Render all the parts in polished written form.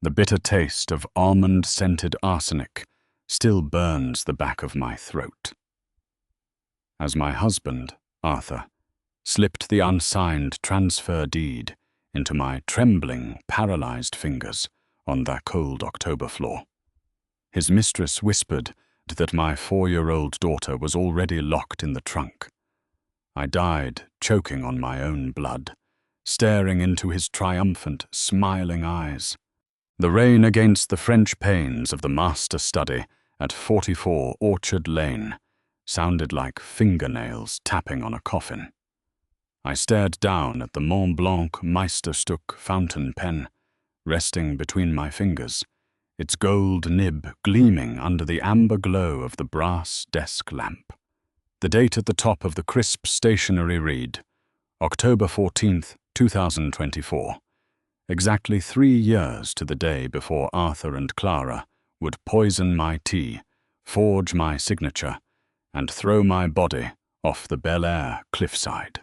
The bitter taste of almond-scented arsenic still burns the back of my throat. As my husband, Arthur, slipped the unsigned transfer deed into my trembling, paralyzed fingers on that cold October floor, his mistress whispered that my 4-year-old daughter was already locked in the trunk. I died, choking on my own blood, staring into his triumphant, smiling eyes. The rain against the French panes of the master study at 44 Orchard Lane sounded like fingernails tapping on a coffin. I stared down at the Mont Blanc Meisterstück fountain pen, resting between my fingers, its gold nib gleaming under the amber glow of the brass desk lamp. The date at the top of the crisp stationery read, October 14th, 2024. Exactly 3 years to the day before Arthur and Clara would poison my tea, forge my signature, and throw my body off the Bel Air cliffside.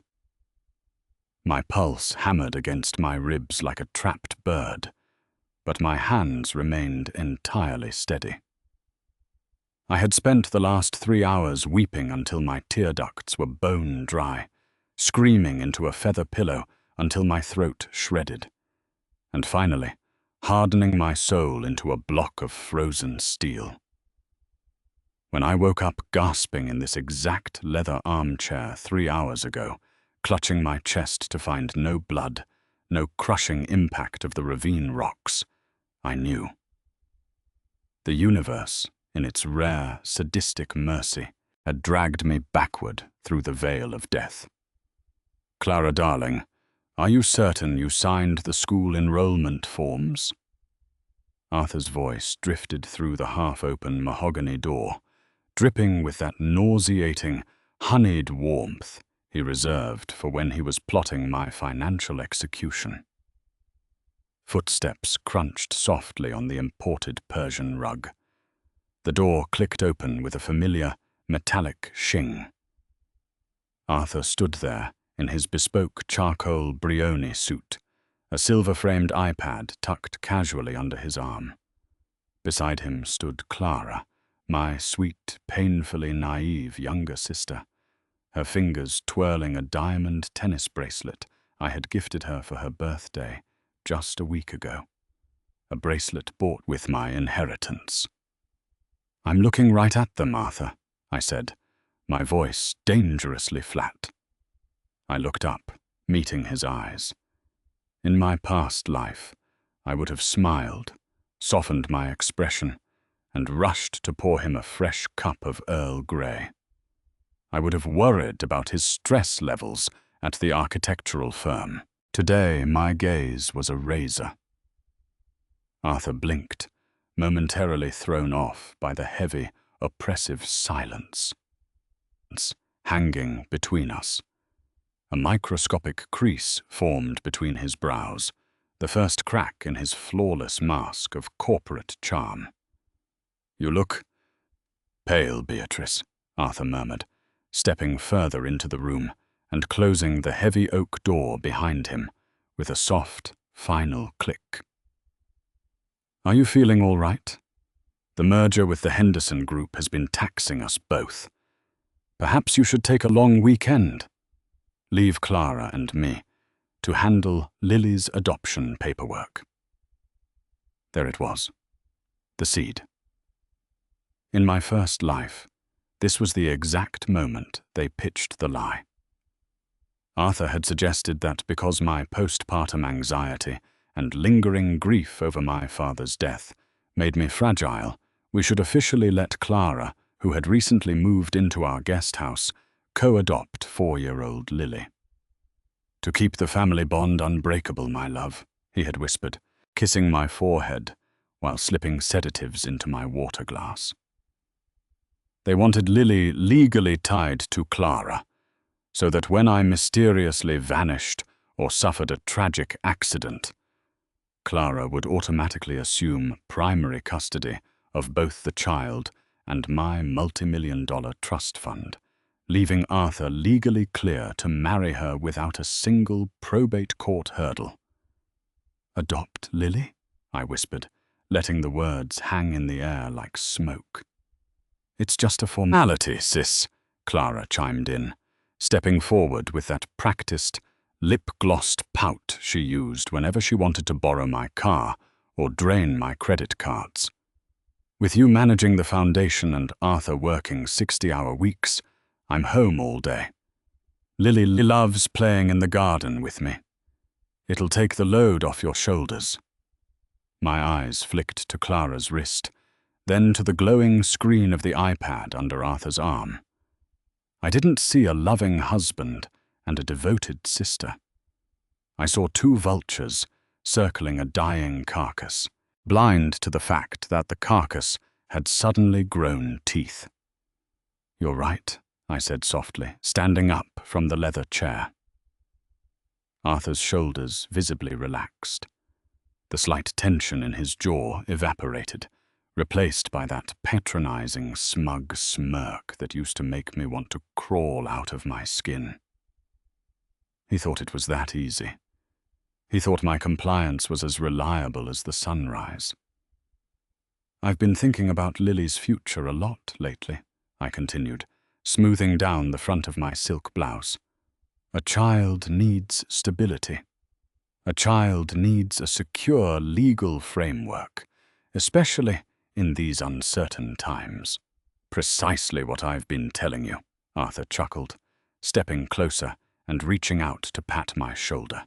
My pulse hammered against my ribs like a trapped bird, but my hands remained entirely steady. I had spent the last 3 hours weeping until my tear ducts were bone dry, screaming into a feather pillow until my throat shredded, and finally, hardening my soul into a block of frozen steel. When I woke up gasping in this exact leather armchair 3 hours ago, clutching my chest to find no blood, no crushing impact of the ravine rocks, I knew. The universe, in its rare, sadistic mercy, had dragged me backward through the veil of death. Clara, darling, are you certain you signed the school enrollment forms? Arthur's voice drifted through the half-open mahogany door, dripping with that nauseating, honeyed warmth he reserved for when he was plotting my financial execution. Footsteps crunched softly on the imported Persian rug. The door clicked open with a familiar, metallic shing. Arthur stood there in his bespoke charcoal Brioni suit, a silver-framed iPad tucked casually under his arm. Beside him stood Clara, my sweet, painfully naive younger sister, her fingers twirling a diamond tennis bracelet I had gifted her for her birthday just a week ago, a bracelet bought with my inheritance. I'm looking right at them, Arthur, I said, my voice dangerously flat. I looked up, meeting his eyes. In my past life, I would have smiled, softened my expression, and rushed to pour him a fresh cup of Earl Grey. I would have worried about his stress levels at the architectural firm. Today, my gaze was a razor. Arthur blinked, momentarily thrown off by the heavy, oppressive silence hanging between us. A microscopic crease formed between his brows, the first crack in his flawless mask of corporate charm. You look pale, Beatrice, Arthur murmured, stepping further into the room and closing the heavy oak door behind him with a soft, final click. Are you feeling all right? The merger with the Henderson Group has been taxing us both. Perhaps you should take a long weekend. Leave Clara and me to handle Lily's adoption paperwork. There it was, the seed. In my first life, this was the exact moment they pitched the lie. Arthur had suggested that because my postpartum anxiety and lingering grief over my father's death made me fragile, we should officially let Clara, who had recently moved into our guest house, co-adopt 4-year-old Lily. To keep the family bond unbreakable, my love, he had whispered, kissing my forehead while slipping sedatives into my water glass. They wanted Lily legally tied to Clara, so that when I mysteriously vanished or suffered a tragic accident, Clara would automatically assume primary custody of both the child and my multi-million-dollar trust fund, leaving Arthur legally clear to marry her without a single probate court hurdle. Adopt Lily? I whispered, letting the words hang in the air like smoke. It's just a formality, sis, Clara chimed in, stepping forward with that practiced, lip-glossed pout she used whenever she wanted to borrow my car or drain my credit cards. With you managing the foundation and Arthur working 60-hour weeks, I'm home all day. Lily loves playing in the garden with me. It'll take the load off your shoulders. My eyes flicked to Clara's wrist, then to the glowing screen of the iPad under Arthur's arm. I didn't see a loving husband and a devoted sister. I saw two vultures circling a dying carcass, blind to the fact that the carcass had suddenly grown teeth. You're right, I said softly, standing up from the leather chair. Arthur's shoulders visibly relaxed. The slight tension in his jaw evaporated, replaced by that patronizing, smug smirk that used to make me want to crawl out of my skin. He thought it was that easy. He thought my compliance was as reliable as the sunrise. I've been thinking about Lily's future a lot lately, I continued, smoothing down the front of my silk blouse. A child needs stability. A child needs a secure legal framework, especially in these uncertain times. Precisely what I've been telling you, Arthur chuckled, stepping closer and reaching out to pat my shoulder.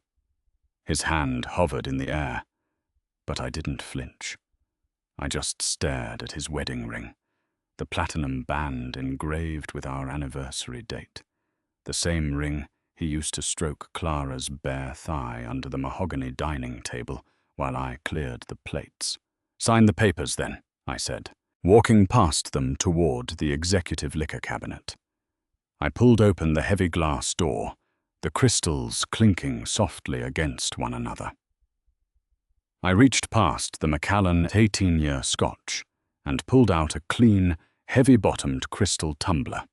His hand hovered in the air, but I didn't flinch. I just stared at his wedding ring, the platinum band engraved with our anniversary date, the same ring he used to stroke Clara's bare thigh under the mahogany dining table while I cleared the plates. Sign the papers, then, I said, walking past them toward the executive liquor cabinet. I pulled open the heavy glass door, the crystals clinking softly against one another. I reached past the Macallan 18-year Scotch and pulled out a clean, heavy-bottomed crystal tumbler.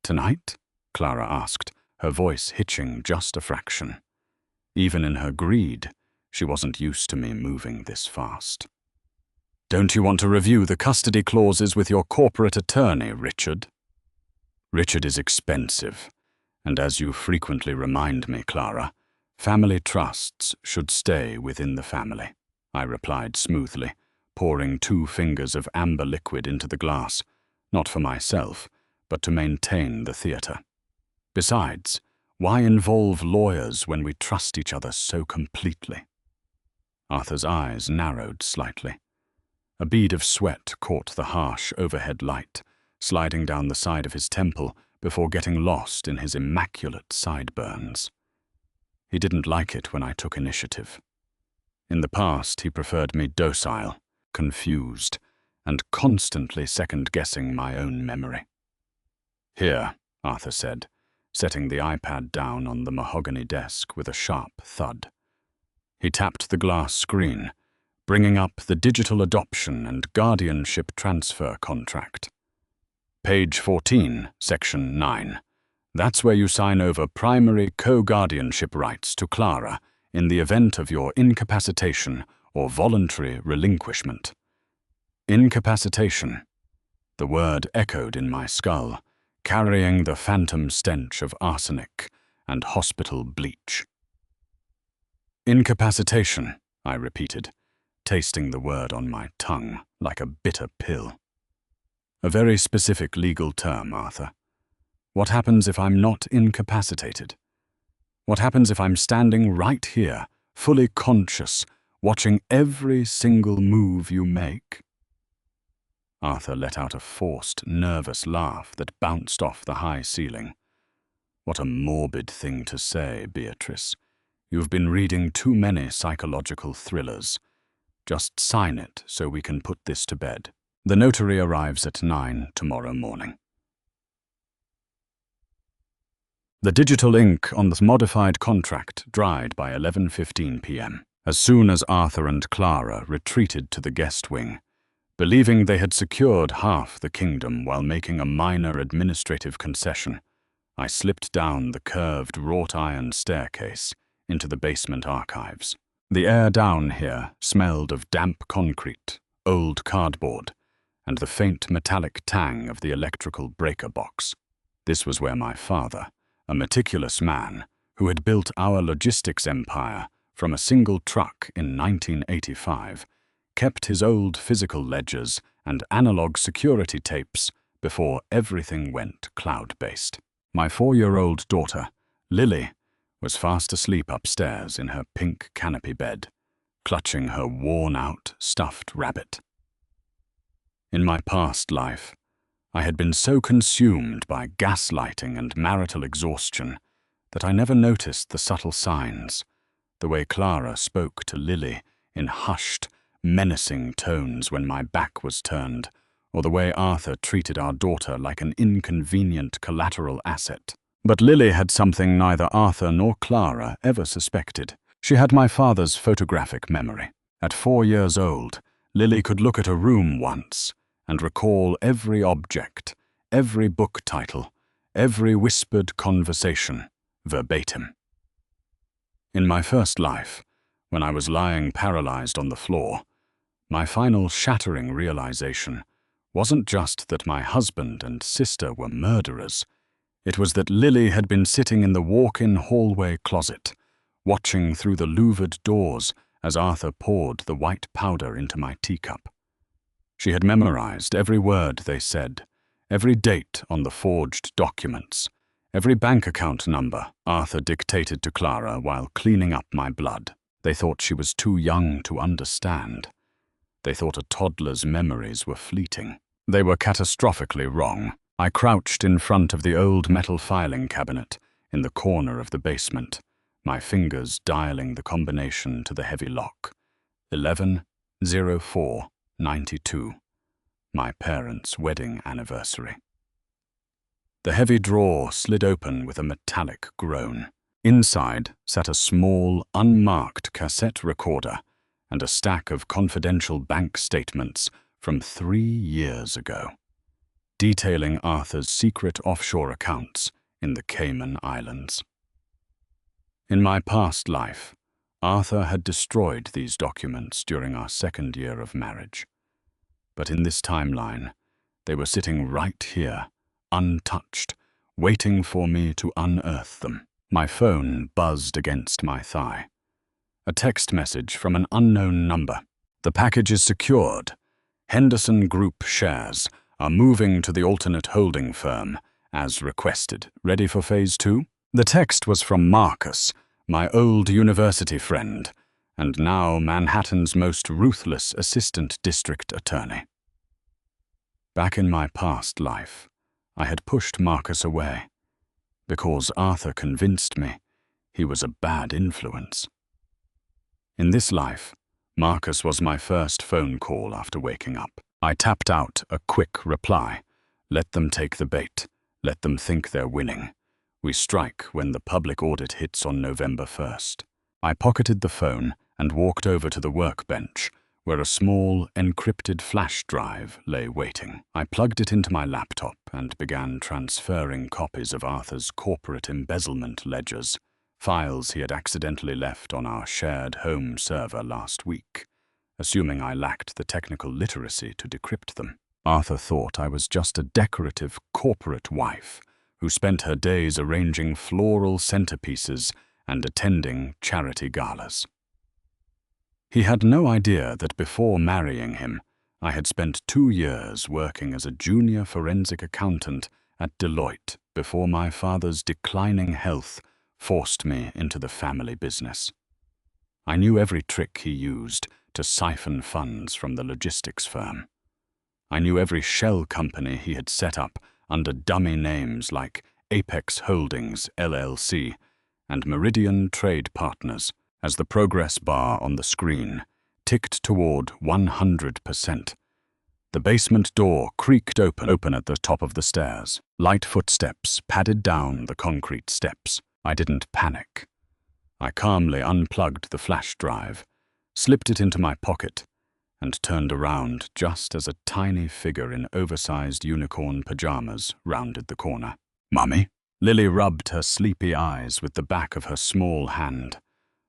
Tonight? Clara asked, her voice hitching just a fraction. Even in her greed, she wasn't used to me moving this fast. Don't you want to review the custody clauses with your corporate attorney, Richard? Richard is expensive, and as you frequently remind me, Clara, family trusts should stay within the family, I replied smoothly, pouring 2 fingers of amber liquid into the glass, not for myself, but to maintain the theatre. Besides, why involve lawyers when we trust each other so completely? Arthur's eyes narrowed slightly. A bead of sweat caught the harsh overhead light, sliding down the side of his temple before getting lost in his immaculate sideburns. He didn't like it when I took initiative. In the past, he preferred me docile, confused, and constantly second-guessing my own memory. Here, Arthur said, setting the iPad down on the mahogany desk with a sharp thud. He tapped the glass screen, bringing up the digital adoption and guardianship transfer contract. Page 14, Section 9. That's where you sign over primary co-guardianship rights to Clara in the event of your incapacitation or voluntary relinquishment. Incapacitation. The word echoed in my skull, carrying the phantom stench of arsenic and hospital bleach. Incapacitation, I repeated, tasting the word on my tongue like a bitter pill. A very specific legal term, Arthur. What happens if I'm not incapacitated? What happens if I'm standing right here, fully conscious, watching every single move you make? Arthur let out a forced, nervous laugh that bounced off the high ceiling. What a morbid thing to say, Beatrice. You've been reading too many psychological thrillers. Just sign it so we can put this to bed. The notary arrives at 9 tomorrow morning. The digital ink on the modified contract dried by 11:15 p.m. As soon as Arthur and Clara retreated to the guest wing, believing they had secured half the kingdom while making a minor administrative concession, I slipped down the curved wrought-iron staircase into the basement archives. The air down here smelled of damp concrete, old cardboard, and the faint metallic tang of the electrical breaker box. This was where my father, a meticulous man who had built our logistics empire from a single truck in 1985, kept his old physical ledgers and analog security tapes before everything went cloud-based. My 4-year-old daughter, Lily, was fast asleep upstairs in her pink canopy bed, clutching her worn-out stuffed rabbit. In my past life, I had been so consumed by gaslighting and marital exhaustion that I never noticed the subtle signs, the way Clara spoke to Lily in hushed, menacing tones when my back was turned, or the way Arthur treated our daughter like an inconvenient collateral asset. But Lily had something neither Arthur nor Clara ever suspected. She had my father's photographic memory. At 4 years old, Lily could look at a room once and recall every object, every book title, every whispered conversation, verbatim. In my first life, when I was lying paralyzed on the floor, my final shattering realization wasn't just that my husband and sister were murderers. It was that Lily had been sitting in the walk-in hallway closet, watching through the louvered doors as Arthur poured the white powder into my teacup. She had memorized every word they said, every date on the forged documents, every bank account number Arthur dictated to Clara while cleaning up my blood. They thought she was too young to understand. They thought a toddler's memories were fleeting. They were catastrophically wrong. I crouched in front of the old metal filing cabinet in the corner of the basement, my fingers dialing the combination to the heavy lock. 11/04/92, my parents' wedding anniversary. The heavy drawer slid open with a metallic groan. Inside sat a small, unmarked cassette recorder and a stack of confidential bank statements from 3 years ago, detailing Arthur's secret offshore accounts in the Cayman Islands. In my past life, Arthur had destroyed these documents during our 2nd year of marriage. But in this timeline, they were sitting right here, untouched, waiting for me to unearth them. My phone buzzed against my thigh. A text message from an unknown number. The package is secured. Henderson Group shares are moving to the alternate holding firm, as requested. Ready for phase 2? The text was from Marcus, my old university friend, and now Manhattan's most ruthless assistant district attorney. Back in my past life, I had pushed Marcus away, because Arthur convinced me he was a bad influence. In this life, Marcus was my first phone call after waking up. I tapped out a quick reply. Let them take the bait. Let them think they're winning. We strike when the public audit hits on November 1st. I pocketed the phone and walked over to the workbench, where a small, encrypted flash drive lay waiting. I plugged it into my laptop and began transferring copies of Arthur's corporate embezzlement ledgers, files he had accidentally left on our shared home server last week, assuming I lacked the technical literacy to decrypt them. Arthur thought I was just a decorative corporate wife who spent her days arranging floral centerpieces and attending charity galas. He had no idea that before marrying him, I had spent 2 years working as a junior forensic accountant at Deloitte before my father's declining health forced me into the family business. I knew every trick he used to siphon funds from the logistics firm. I knew every shell company he had set up under dummy names like Apex Holdings, LLC, and Meridian Trade Partners, as the progress bar on the screen ticked toward 100%. The basement door creaked open at the top of the stairs. Light footsteps padded down the concrete steps. I didn't panic. I calmly unplugged the flash drive, slipped it into my pocket, and turned around just as a tiny figure in oversized unicorn pajamas rounded the corner. "Mummy?" Lily rubbed her sleepy eyes with the back of her small hand,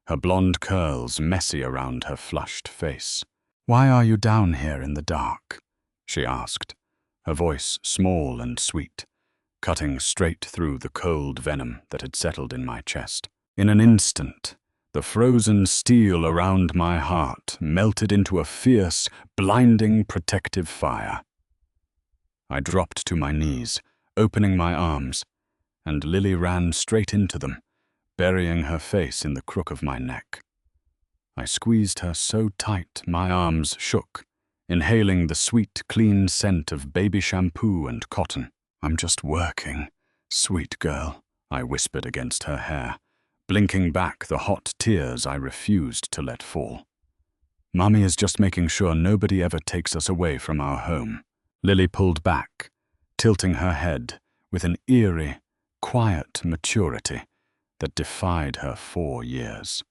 her blonde curls messy around her flushed face. "Why are you down here in the dark?" she asked, her voice small and sweet, cutting straight through the cold venom that had settled in my chest. In an instant, the frozen steel around my heart melted into a fierce, blinding protective fire. I dropped to my knees, opening my arms, and Lily ran straight into them, burying her face in the crook of my neck. I squeezed her so tight my arms shook, inhaling the sweet, clean scent of baby shampoo and cotton. "I'm just working, sweet girl," I whispered against her hair, blinking back the hot tears I refused to let fall. "Mummy is just making sure nobody ever takes us away from our home." Lily pulled back, tilting her head with an eerie, quiet maturity that defied her 4 years.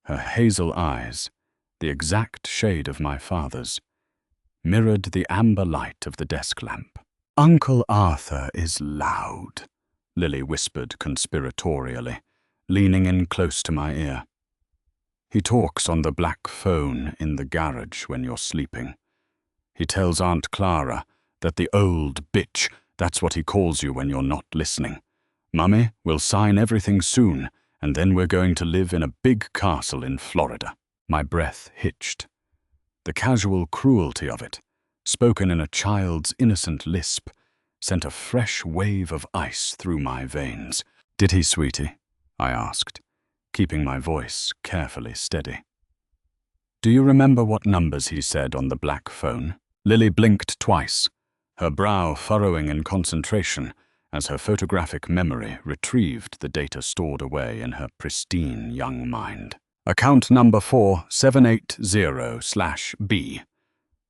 Her hazel eyes, the exact shade of my father's, mirrored the amber light of the desk lamp. "Uncle Arthur is loud," Lily whispered conspiratorially, leaning in close to my ear. "He talks on the black phone in the garage when you're sleeping. He tells Aunt Clara that the old bitch, that's what he calls you when you're not listening. Mummy, we'll sign everything soon, and then we're going to live in a big castle in Florida." My breath hitched. The casual cruelty of it, spoken in a child's innocent lisp, sent a fresh wave of ice through my veins. "Did he, sweetie?" I asked, keeping my voice carefully steady. "Do you remember what numbers he said on the black phone?" Lily blinked twice, her brow furrowing in concentration as her photographic memory retrieved the data stored away in her pristine young mind. "Account number 4780/B,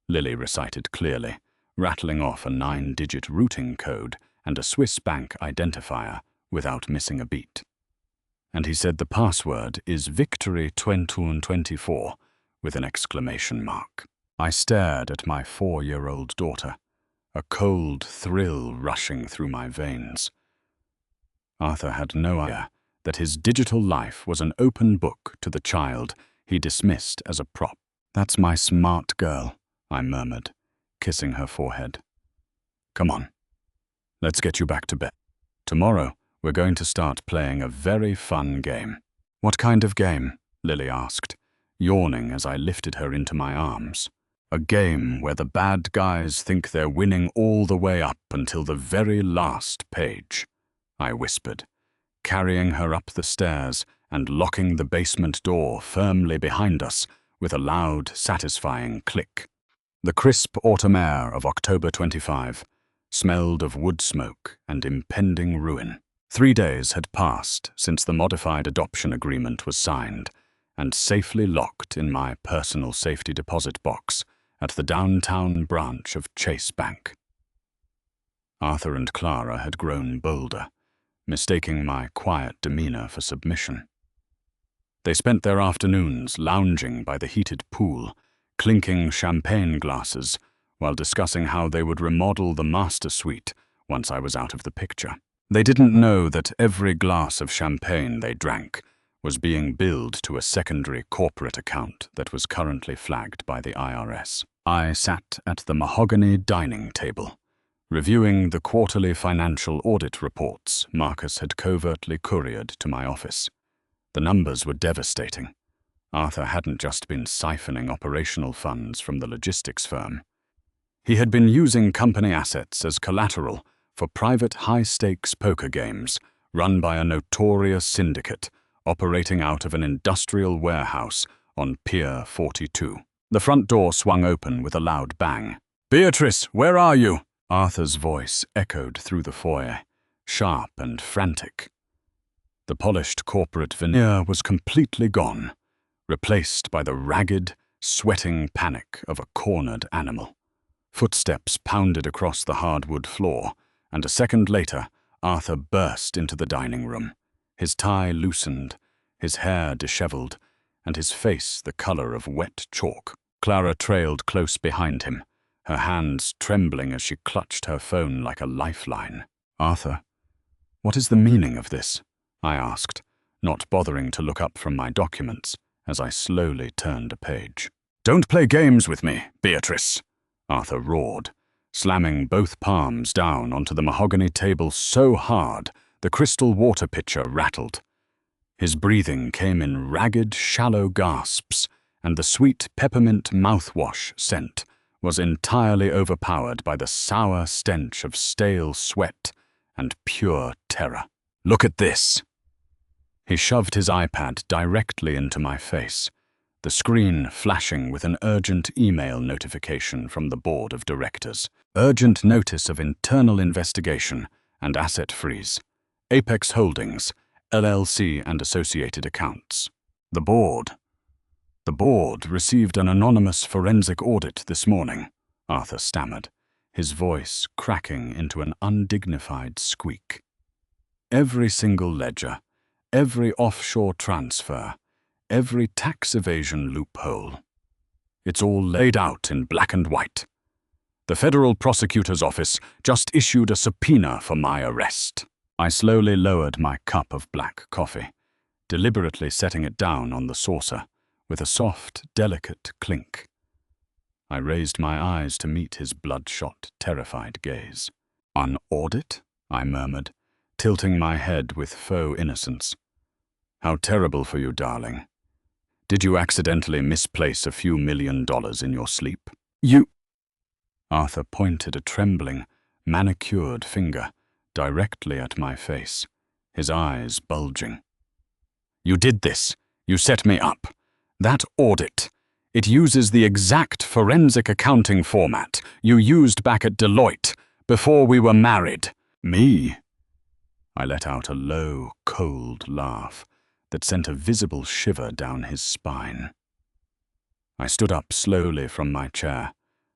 Lily recited clearly, rattling off a 9-digit routing code and a Swiss bank identifier without missing a beat. "And he said the password is Victory 2024 with an exclamation mark." I stared at my 4-year-old daughter, a cold thrill rushing through my veins. Arthur had no idea that his digital life was an open book to the child he dismissed as a prop. "That's my smart girl," I murmured, kissing her forehead. "Come on, let's get you back to bed. Tomorrow, we're going to start playing a very fun game." "What kind of game?" Lily asked, yawning as I lifted her into my arms. "A game where the bad guys think they're winning all the way up until the very last page," I whispered, carrying her up the stairs and locking the basement door firmly behind us with a loud, satisfying click. The crisp autumn air of October 25 smelled of wood smoke and impending ruin. 3 days had passed since the modified adoption agreement was signed and safely locked in my personal safety deposit box at the downtown branch of Chase Bank. Arthur and Clara had grown bolder, mistaking my quiet demeanor for submission. They spent their afternoons lounging by the heated pool, clinking champagne glasses, while discussing how they would remodel the master suite once I was out of the picture. They didn't know that every glass of champagne they drank was being billed to a secondary corporate account that was currently flagged by the IRS. I sat at the mahogany dining table, reviewing the quarterly financial audit reports Marcus had covertly couriered to my office. The numbers were devastating. Arthur hadn't just been siphoning operational funds from the logistics firm. He had been using company assets as collateral for private high-stakes poker games run by a notorious syndicate operating out of an industrial warehouse on Pier 42. The front door swung open with a loud bang. "Beatrice, where are you?" Arthur's voice echoed through the foyer, sharp and frantic. The polished corporate veneer was completely gone, replaced by the ragged, sweating panic of a cornered animal. Footsteps pounded across the hardwood floor, and a second later, Arthur burst into the dining room, his tie loosened, his hair disheveled, and his face the color of wet chalk. Clara trailed close behind him, her hands trembling as she clutched her phone like a lifeline. "Arthur, what is the meaning of this?" I asked, not bothering to look up from my documents as I slowly turned a page. "Don't play games with me, Beatrice," Arthur roared, slamming both palms down onto the mahogany table so hard the crystal water pitcher rattled. His breathing came in ragged, shallow gasps, and the sweet peppermint mouthwash scent was entirely overpowered by the sour stench of stale sweat and pure terror. "Look at this." He shoved his iPad directly into my face, the screen flashing with an urgent email notification from the board of directors. Urgent notice of internal investigation and asset freeze. Apex Holdings, LLC and associated accounts. The board received an anonymous forensic audit this morning, Arthur stammered, his voice cracking into an undignified squeak. Every single ledger, every offshore transfer, every tax evasion loophole. It's all laid out in black and white. The federal prosecutor's office just issued a subpoena for my arrest. I slowly lowered my cup of black coffee, deliberately setting it down on the saucer with a soft, delicate clink. I raised my eyes to meet his bloodshot, terrified gaze. "An audit?" I murmured, tilting my head with faux innocence. "How terrible for you, darling. Did you accidentally misplace a few $1 million in your sleep?" "You—" Arthur pointed a trembling, manicured finger directly at my face, his eyes bulging. "You did this. You set me up. That audit. It uses the exact forensic accounting format you used back at Deloitte before we were married." "Me?" I let out a low, cold laugh that sent a visible shiver down his spine. I stood up slowly from my chair,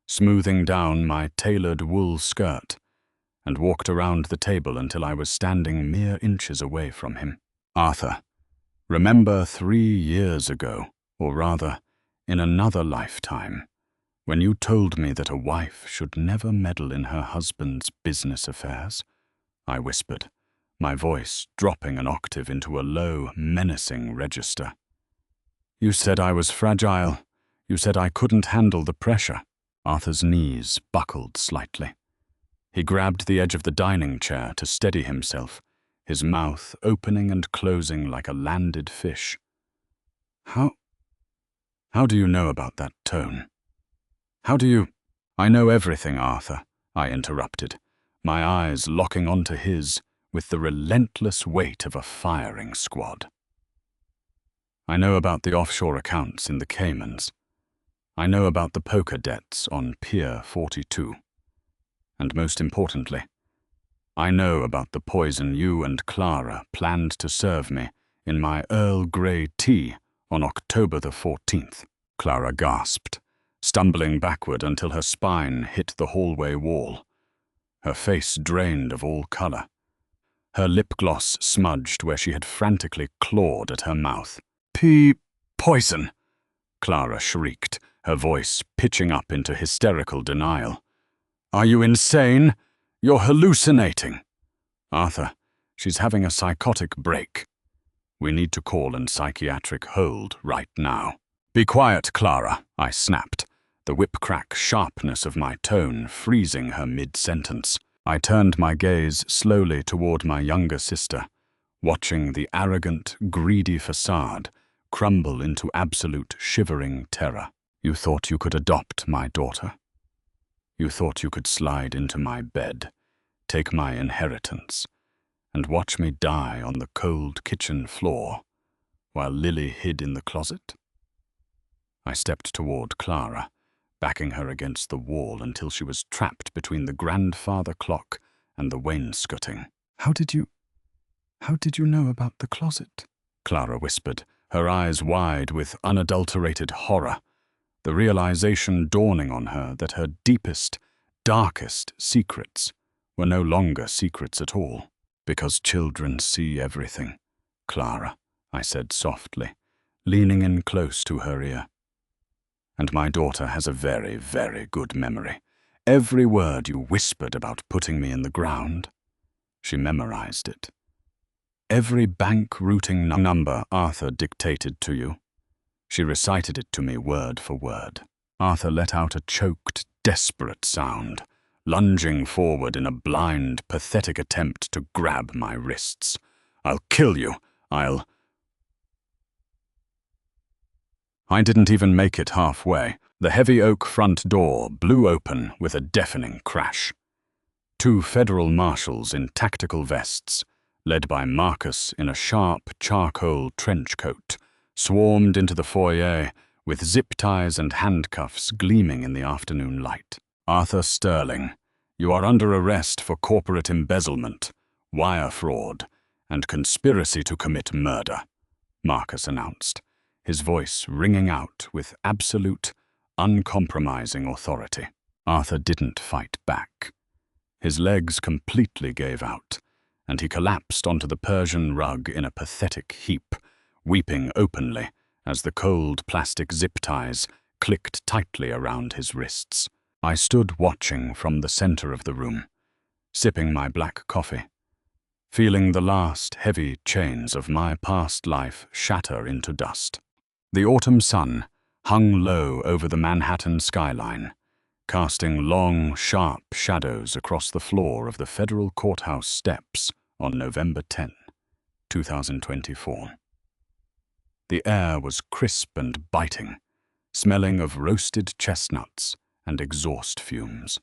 smoothing down my tailored wool skirt, and walked around the table until I was standing mere inches away from him. "Arthur, remember 3 years ago, or rather, in another lifetime, when you told me that a wife should never meddle in her husband's business affairs?" I whispered, my voice dropping an octave into a low, menacing register. "You said I was fragile. You said I couldn't handle the pressure." Arthur's knees buckled slightly. He grabbed the edge of the dining chair to steady himself, his mouth opening and closing like a landed fish. How do you know about that tone? How do you—" "I know everything, Arthur," I interrupted, my eyes locking onto his with the relentless weight of a firing squad. "I know about the offshore accounts in the Caymans. I know about the poker debts on Pier 42. And most importantly, I know about the poison you and Clara planned to serve me in my Earl Grey tea on October the 14th. Clara gasped, stumbling backward until her spine hit the hallway wall. Her face drained of all color. Her lip gloss smudged where she had frantically clawed at her mouth. Poison!" Clara shrieked, her voice pitching up into hysterical denial. "Are you insane? You're hallucinating." "Arthur, she's having a psychotic break. We need to call in psychiatric hold right now." "Be quiet, Clara," I snapped, the whip-crack sharpness of my tone freezing her mid-sentence. I turned my gaze slowly toward my younger sister, watching the arrogant, greedy facade crumble into absolute shivering terror. "You thought you could adopt my daughter? You thought you could slide into my bed, take my inheritance, and watch me die on the cold kitchen floor while Lily hid in the closet?" I stepped toward Clara, backing her against the wall until she was trapped between the grandfather clock and the wainscoting. How did you know about the closet?" Clara whispered, her eyes wide with unadulterated horror, the realization dawning on her that her deepest, darkest secrets were no longer secrets at all. "Because children see everything, Clara," I said softly, leaning in close to her ear. "And my daughter has a very, very good memory. Every word you whispered about putting me in the ground, she memorized it." Every bank routing number Arthur dictated to you. She recited it to me word for word. Arthur let out a choked, desperate sound, lunging forward in a blind, pathetic attempt to grab my wrists. "I'll kill you. I didn't even make it halfway. The heavy oak front door blew open with a deafening crash. Two federal marshals in tactical vests, led by Marcus in a sharp charcoal trench coat, swarmed into the foyer with zip ties and handcuffs gleaming in the afternoon light. "Arthur Sterling, you are under arrest for corporate embezzlement, wire fraud, and conspiracy to commit murder," Marcus announced, his voice ringing out with absolute, uncompromising authority. Arthur didn't fight back. His legs completely gave out, and he collapsed onto the Persian rug in a pathetic heap, weeping openly as the cold plastic zip ties clicked tightly around his wrists. I stood watching from the center of the room, sipping my black coffee, feeling the last heavy chains of my past life shatter into dust. The autumn sun hung low over the Manhattan skyline, casting long, sharp shadows across the floor of the federal courthouse steps on November 10, 2024. The air was crisp and biting, smelling of roasted chestnuts and exhaust fumes.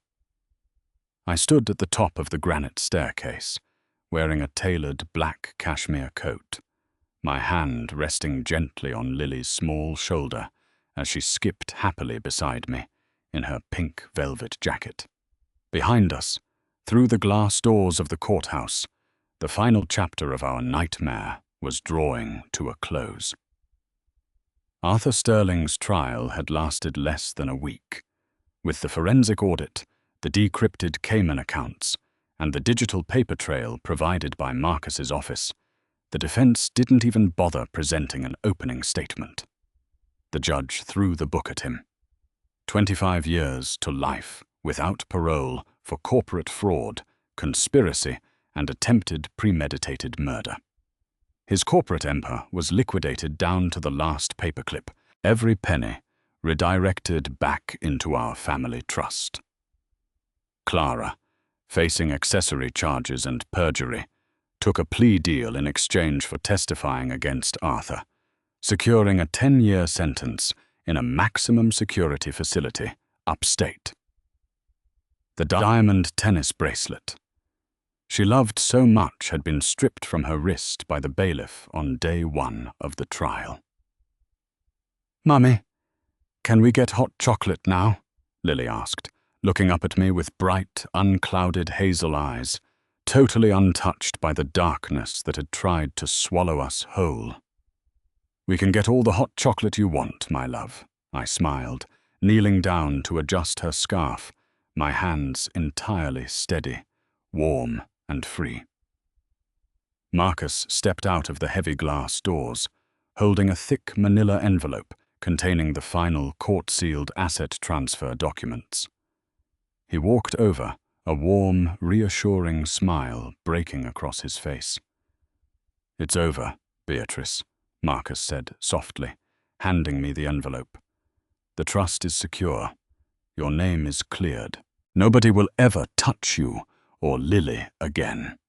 I stood at the top of the granite staircase, wearing a tailored black cashmere coat, my hand resting gently on Lily's small shoulder as she skipped happily beside me in her pink velvet jacket. Behind us, through the glass doors of the courthouse, the final chapter of our nightmare was drawing to a close. Arthur Sterling's trial had lasted less than a week. With the forensic audit, the decrypted Cayman accounts, and the digital paper trail provided by Marcus's office, the defense didn't even bother presenting an opening statement. The judge threw the book at him. 25 years to life without parole for corporate fraud, conspiracy, and attempted premeditated murder. His corporate empire was liquidated down to the last paperclip, every penny redirected back into our family trust. Clara, facing accessory charges and perjury, took a plea deal in exchange for testifying against Arthur, securing a 10-year sentence in a maximum security facility upstate. The diamond tennis bracelet she loved so much had been stripped from her wrist by the bailiff on day 1 of the trial. "Mummy, can we get hot chocolate now?" Lily asked, looking up at me with bright, unclouded hazel eyes, totally untouched by the darkness that had tried to swallow us whole. "We can get all the hot chocolate you want, my love," I smiled, kneeling down to adjust her scarf, my hands entirely steady, warm and free. Marcus stepped out of the heavy glass doors, holding a thick manila envelope containing the final court-sealed asset transfer documents. He walked over, a warm, reassuring smile breaking across his face. "It's over, Beatrice," Marcus said softly, handing me the envelope. "The trust is secure. Your name is cleared. Nobody will ever touch you or Lily again."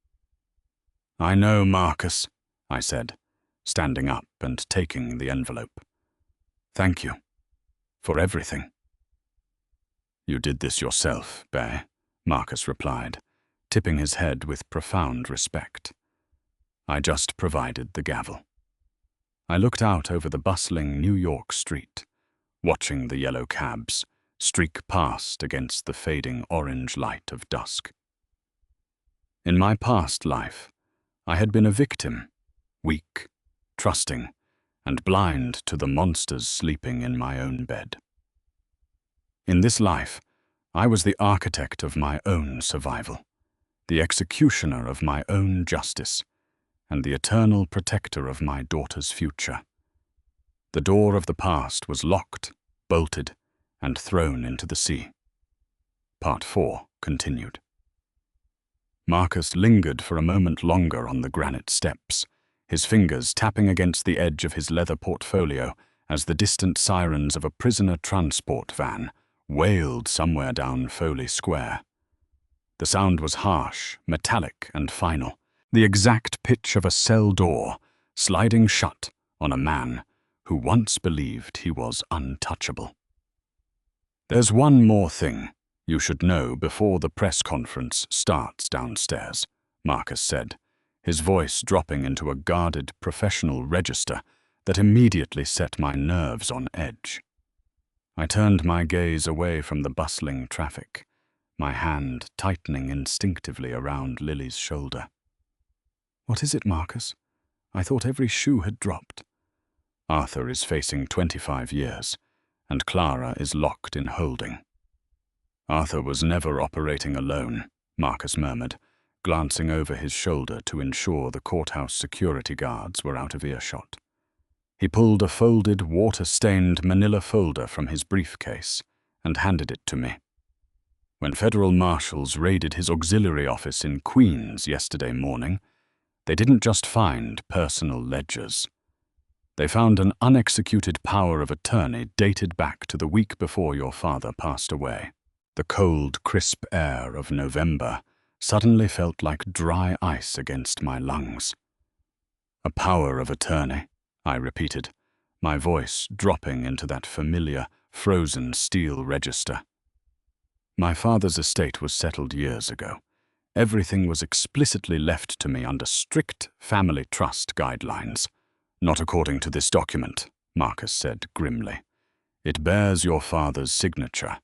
"I know, Marcus," I said, standing up and taking the envelope. "Thank you for everything." "You did this yourself, Bay," Marcus replied, tipping his head with profound respect. "I just provided the gavel." I looked out over the bustling New York street, watching the yellow cabs streak past against the fading orange light of dusk. In my past life, I had been a victim, weak, trusting, and blind to the monsters sleeping in my own bed. In this life, I was the architect of my own survival, the executioner of my own justice, and the eternal protector of my daughter's future. The door of the past was locked, bolted, and thrown into the sea. Part 4 continued. Marcus lingered for a moment longer on the granite steps, his fingers tapping against the edge of his leather portfolio as the distant sirens of a prisoner transport van wailed somewhere down Foley Square. The sound was harsh, metallic, and final, the exact pitch of a cell door sliding shut on a man who once believed he was untouchable. "There's one more thing you should know before the press conference starts downstairs," Marcus said, his voice dropping into a guarded professional register that immediately set my nerves on edge. I turned my gaze away from the bustling traffic, my hand tightening instinctively around Lily's shoulder. "What is it, Marcus? I thought every shoe had dropped." "Arthur is facing 25 years, and Clara is locked in holding." "Arthur was never operating alone," Marcus murmured, glancing over his shoulder to ensure the courthouse security guards were out of earshot. He pulled a folded, water-stained manila folder from his briefcase and handed it to me. "When federal marshals raided his auxiliary office in Queens yesterday morning, they didn't just find personal ledgers. They found an unexecuted power of attorney dated back to the week before your father passed away." The cold, crisp air of November suddenly felt like dry ice against my lungs. "A power of attorney," I repeated, my voice dropping into that familiar, frozen steel register. "My father's estate was settled years ago. Everything was explicitly left to me under strict family trust guidelines." "Not according to this document," Marcus said grimly. "It bears your father's signature,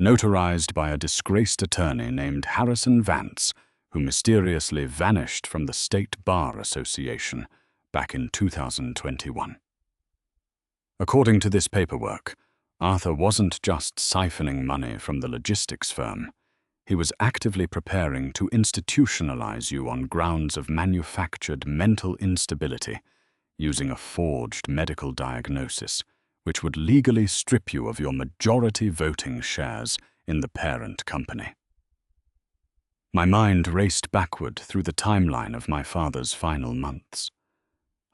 notarized by a disgraced attorney named Harrison Vance, who mysteriously vanished from the State Bar Association back in 2021. According to this paperwork, Arthur wasn't just siphoning money from the logistics firm. He was actively preparing to institutionalize you on grounds of manufactured mental instability, using a forged medical diagnosis, which would legally strip you of your majority voting shares in the parent company." My mind raced backward through the timeline of my father's final months.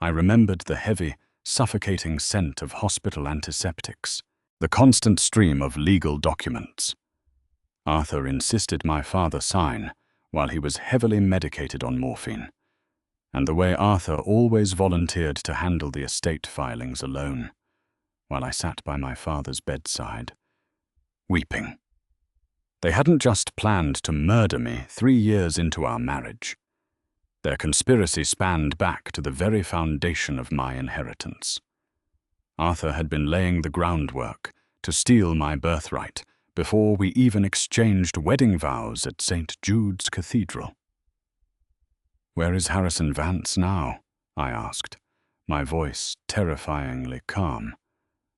I remembered the heavy, suffocating scent of hospital antiseptics, the constant stream of legal documents. Arthur insisted my father sign while he was heavily medicated on morphine, and the way Arthur always volunteered to handle the estate filings alone, while I sat by my father's bedside, weeping. They hadn't just planned to murder me 3 years into our marriage. Their conspiracy spanned back to the very foundation of my inheritance. Arthur had been laying the groundwork to steal my birthright before we even exchanged wedding vows at St. Jude's Cathedral. "Where is Harrison Vance now?" I asked, my voice terrifyingly calm,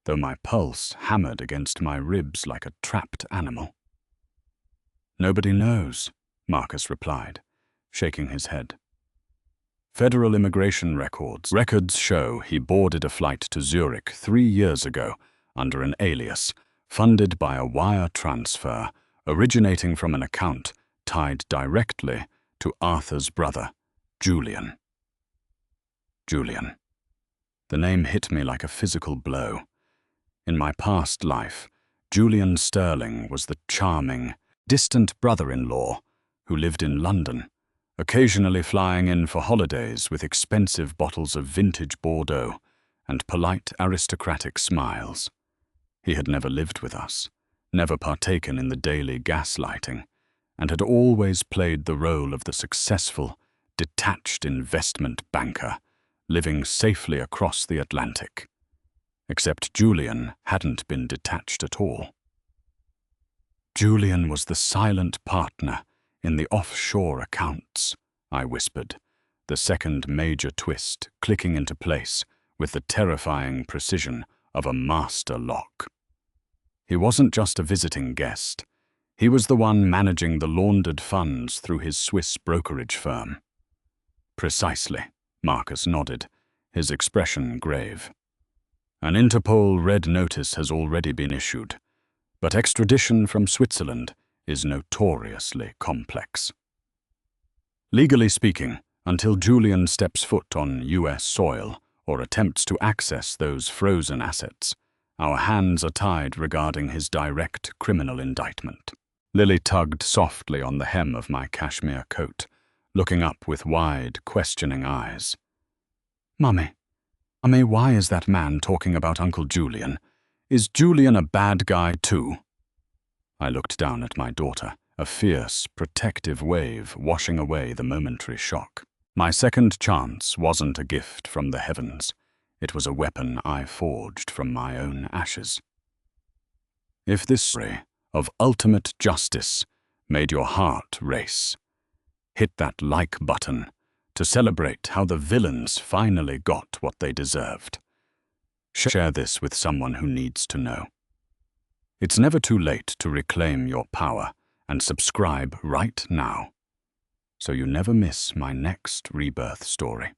though my pulse hammered against my ribs like a trapped animal. "Nobody knows," Marcus replied, shaking his head. "Federal immigration records show he boarded a flight to Zurich 3 years ago under an alias, funded by a wire transfer originating from an account tied directly to Arthur's brother, Julian." Julian. The name hit me like a physical blow. In my past life, Julian Sterling was the charming, distant brother-in-law who lived in London, occasionally flying in for holidays with expensive bottles of vintage Bordeaux and polite aristocratic smiles. He had never lived with us, never partaken in the daily gaslighting, and had always played the role of the successful, detached investment banker, living safely across the Atlantic. Except Julian hadn't been detached at all. Julian was the silent partner in the offshore accounts, I whispered, the second major twist clicking into place with the terrifying precision of a master lock. He wasn't just a visiting guest. He was the one managing the laundered funds through his Swiss brokerage firm. "Precisely," Marcus nodded, his expression grave. "An Interpol red notice has already been issued, but extradition from Switzerland is notoriously complex." Legally speaking, until Julian steps foot on US soil or attempts to access those frozen assets, our hands are tied regarding his direct criminal indictment. Lily tugged softly on the hem of my cashmere coat, looking up with wide, questioning eyes. Mummy, why is that man talking about Uncle Julian? Is Julian a bad guy too? I looked down at my daughter, a fierce, protective wave washing away the momentary shock. My second chance wasn't a gift from the heavens. It was a weapon I forged from my own ashes. If this story of ultimate justice made your heart race, hit that like button to celebrate how the villains finally got what they deserved. Share this with someone who needs to know. It's never too late to reclaim your power, and subscribe right now so you never miss my next rebirth story.